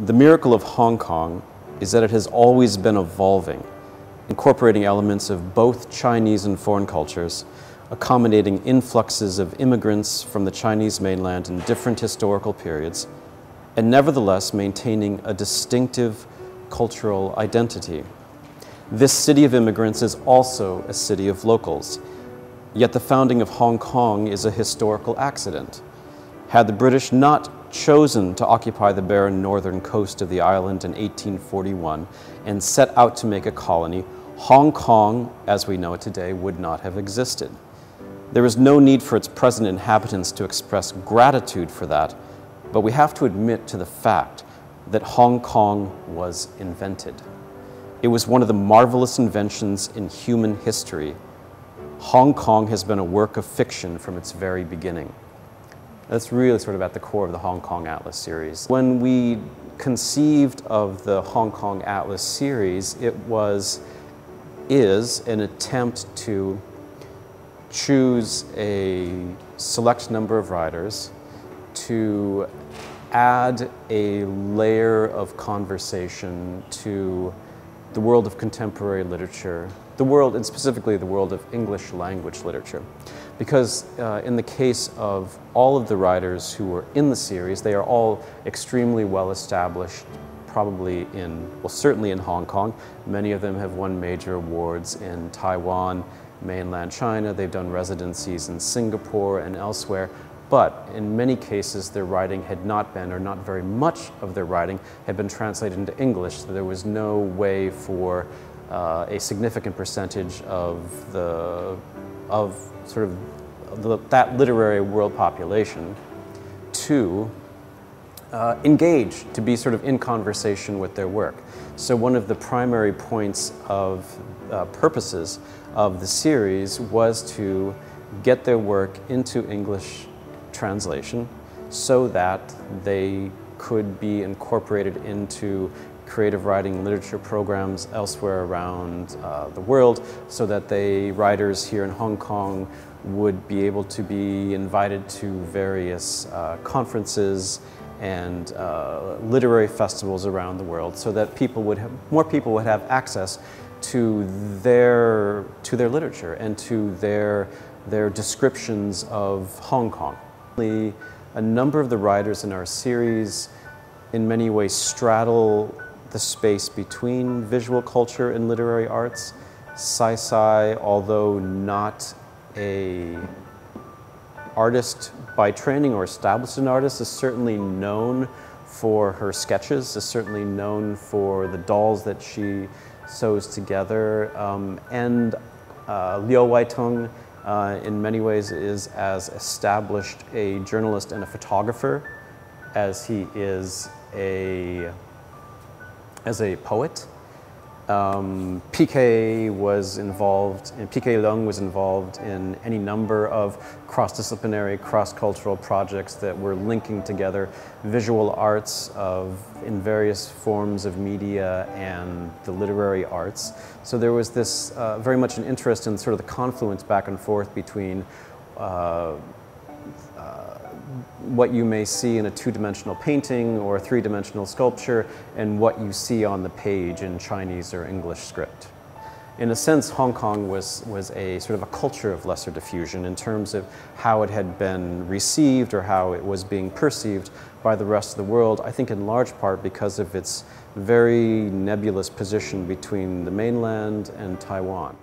The miracle of Hong Kong is that it has always been evolving, incorporating elements of both Chinese and foreign cultures, accommodating influxes of immigrants from the Chinese mainland in different historical periods, and nevertheless maintaining a distinctive cultural identity. This city of immigrants is also a city of locals, yet the founding of Hong Kong is a historical accident. Had the British not chosen to occupy the barren northern coast of the island in 1841 and set out to make a colony, Hong Kong, as we know it today, would not have existed. There is no need for its present inhabitants to express gratitude for that, but we have to admit to the fact that Hong Kong was invented. It was one of the marvelous inventions in human history. Hong Kong has been a work of fiction from its very beginning. That's really sort of at the core of the Hong Kong Atlas series. When we conceived of the Hong Kong Atlas series, it is an attempt to choose a select number of writers to add a layer of conversation to the world of contemporary literature, the world, and specifically the world of English language literature. Because in the case of all of the writers who were in the series, they are all extremely well established, probably certainly in Hong Kong. Many of them have won major awards in Taiwan, mainland China. They've done residencies in Singapore and elsewhere. But in many cases, their writing had not been, or not very much of their writing, had been translated into English. So there was no way for a significant percentage of that literary world population to engage, to be sort of in conversation with their work. So one of the primary points of purposes of the series was to get their work into English translation so that they could be incorporated into creative writing literature programs elsewhere around the world, so that writers here in Hong Kong would be able to be invited to various conferences and literary festivals around the world, so that more people would have access to their literature and to their descriptions of Hong Kong. A number of the writers in our series in many ways straddle the space between visual culture and literary arts. Sai, although not an artist by training or established an artist, is certainly known for her sketches, is certainly known for the dolls that she sews together. And Liu Waitong, in many ways, is as established a journalist and a photographer as he is as a poet. PK Leung was involved in any number of cross-disciplinary, cross-cultural projects that were linking together visual arts in various forms of media and the literary arts. So there was this very much an interest in sort of the confluence back and forth between what you may see in a two-dimensional painting or a three-dimensional sculpture and what you see on the page in Chinese or English script. In a sense, Hong Kong was a sort of a culture of lesser diffusion in terms of how it had been received or how it was being perceived by the rest of the world, I think in large part because of its very nebulous position between the mainland and Taiwan.